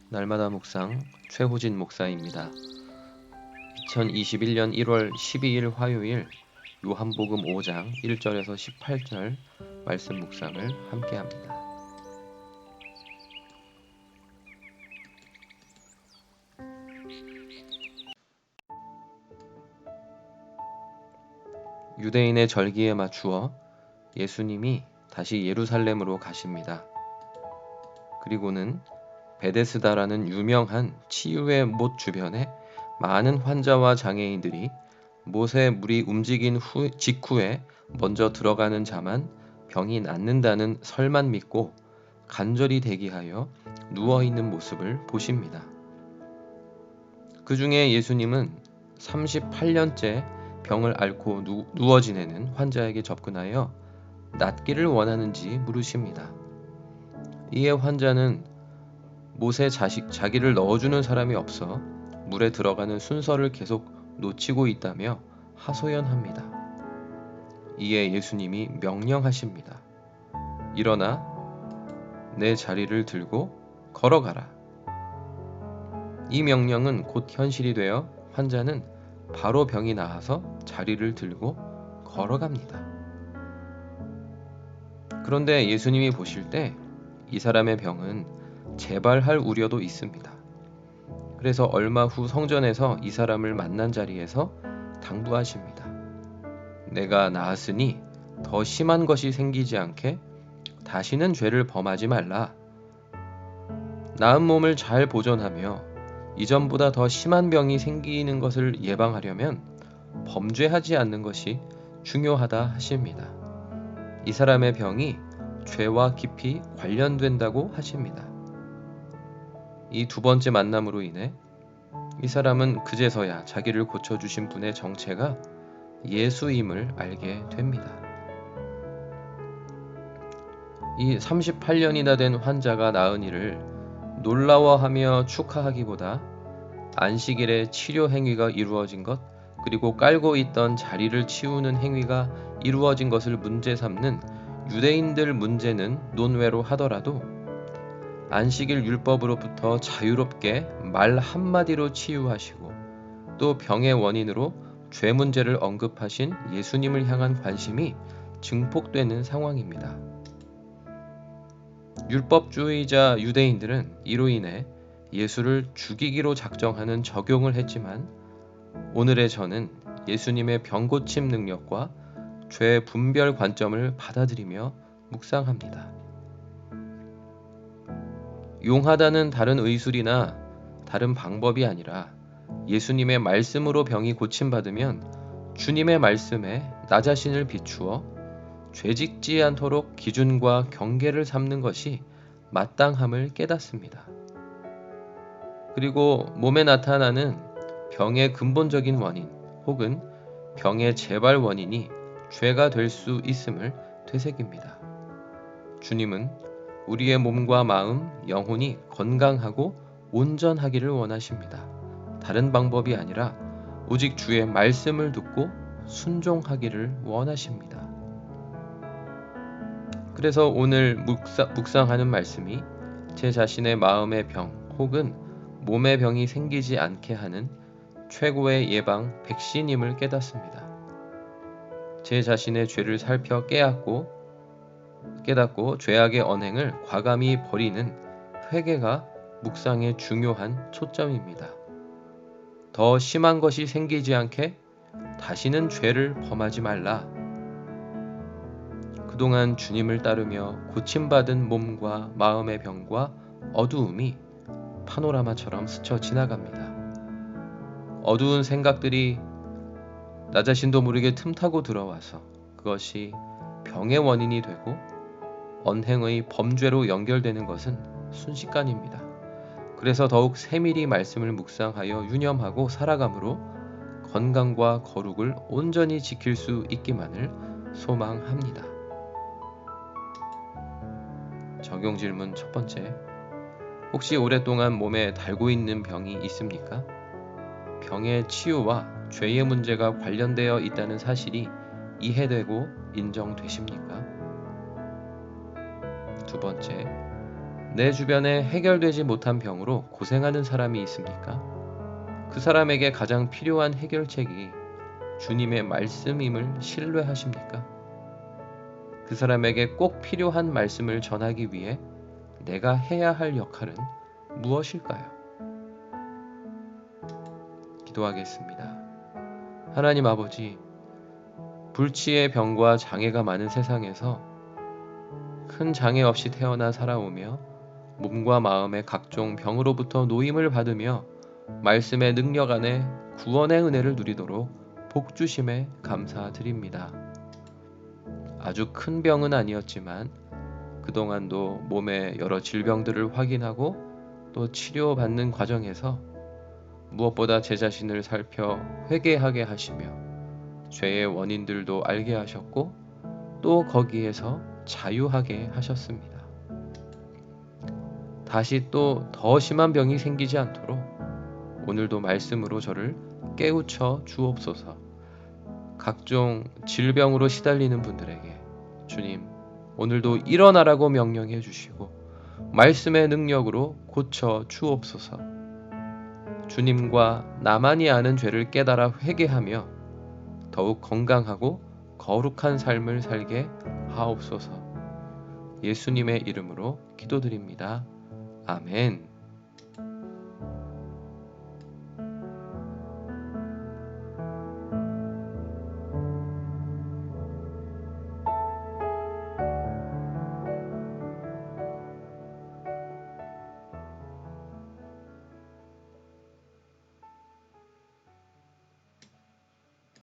날마다 묵상 최호진 목사입니다. 2021년 1월 12일 화요일 요한복음 5장 1절에서 18절 말씀 묵상을 함께합니다. 유대인의 절기에 맞추어 예수님이 다시 예루살렘으로 가십니다. 그리고는 베데스다라는 유명한 치유의 못 주변에 많은 환자와 장애인들이 못의 물이 움직인 직후에 먼저 들어가는 자만 병이 낫는다는 설만 믿고 간절히 대기하여 누워있는 모습을 보십니다. 그 중에 예수님은 38년째 병을 앓고 누워 지내는 환자에게 접근하여 낫기를 원하는지 물으십니다. 이에 환자는 못에 자기를 넣어주는 사람이 없어 물에 들어가는 순서를 계속 놓치고 있다며 하소연합니다. 이에 예수님이 명령하십니다. 일어나 내 자리를 들고 걸어가라. 이 명령은 곧 현실이 되어 환자는 바로 병이 나아서 자리를 들고 걸어갑니다. 그런데 예수님이 보실 때 이 사람의 병은 재발할 우려도 있습니다. 그래서 얼마 후 성전에서 이 사람을 만난 자리에서 당부하십니다. 내가 나았으니 더 심한 것이 생기지 않게 다시는 죄를 범하지 말라. 나은 몸을 잘 보존하며 이전보다 더 심한 병이 생기는 것을 예방하려면 범죄하지 않는 것이 중요하다 하십니다. 이 사람의 병이 죄와 깊이 관련된다고 하십니다. 이 두 번째 만남으로 인해 이 사람은 그제서야 자기를 고쳐주신 분의 정체가 예수임을 알게 됩니다. 이 38년이나 된 환자가 나은 일을 놀라워하며 축하하기보다 안식일에 치료 행위가 이루어진 것, 그리고 깔고 있던 자리를 치우는 행위가 이루어진 것을 문제 삼는 유대인들 문제는 논외로 하더라도 안식일 율법으로부터 자유롭게 말 한마디로 치유하시고 또 병의 원인으로 죄 문제를 언급하신 예수님을 향한 관심이 증폭되는 상황입니다. 율법주의자 유대인들은 이로 인해 예수를 죽이기로 작정하는 적용을 했지만 오늘의 저는 예수님의 병고침 능력과 죄 분별 관점을 받아들이며 묵상합니다. 용하다는 다른 의술이나 다른 방법이 아니라 예수님의 말씀으로 병이 고침받으면 주님의 말씀에 나 자신을 비추어 죄짓지 않도록 기준과 경계를 삼는 것이 마땅함을 깨닫습니다. 그리고 몸에 나타나는 병의 근본적인 원인 혹은 병의 재발 원인이 죄가 될 수 있음을 되새깁니다. 주님은 우리의 몸과 마음, 영혼이 건강하고 온전하기를 원하십니다. 다른 방법이 아니라 오직 주의 말씀을 듣고 순종하기를 원하십니다. 그래서 오늘 묵상하는 말씀이 제 자신의 마음의 병 혹은 몸의 병이 생기지 않게 하는 최고의 예방 백신임을 깨닫습니다. 제 자신의 죄를 살펴 깨닫고 죄악의 언행을 과감히 버리는 회개가 묵상의 중요한 초점입니다. 더 심한 것이 생기지 않게 다시는 죄를 범하지 말라. 그동안 주님을 따르며 고침받은 몸과 마음의 병과 어두움이 파노라마처럼 스쳐 지나갑니다. 어두운 생각들이 나 자신도 모르게 틈타고 들어와서 그것이 병의 원인이 되고 언행의 범죄로 연결되는 것은 순식간입니다. 그래서 더욱 세밀히 말씀을 묵상하여 유념하고 살아감으로 건강과 거룩을 온전히 지킬 수 있기만을 소망합니다. 적용 질문 첫 번째. 혹시 오랫동안 몸에 달고 있는 병이 있습니까? 병의 치유와 죄의 문제가 관련되어 있다는 사실이 이해되고 인정되십니까? 두 번째, 내 주변에 해결되지 못한 병으로 고생하는 사람이 있습니까? 그 사람에게 가장 필요한 해결책이 주님의 말씀임을 신뢰하십니까? 그 사람에게 꼭 필요한 말씀을 전하기 위해 내가 해야 할 역할은 무엇일까요? 기도하겠습니다. 하나님 아버지, 불치의 병과 장애가 많은 세상에서 큰 장애 없이 태어나 살아오며 몸과 마음의 각종 병으로부터 노임을 받으며 말씀의 능력 안에 구원의 은혜를 누리도록 복 주심에 감사드립니다. 아주 큰 병은 아니었지만 그동안도 몸의 여러 질병들을 확인하고 또 치료받는 과정에서 무엇보다 제 자신을 살펴 회개하게 하시며 죄의 원인들도 알게 하셨고 또 거기에서 자유하게 하셨습니다. 다시 또 더 심한 병이 생기지 않도록 오늘도 말씀으로 저를 깨우쳐 주옵소서. 각종 질병으로 시달리는 분들에게 주님 오늘도 일어나라고 명령해 주시고 말씀의 능력으로 고쳐 주옵소서. 주님과 나만이 아는 죄를 깨달아 회개하며 더욱 건강하고 거룩한 삶을 살게 하옵소서. 예수님의 이름으로 기도드립니다. 아멘.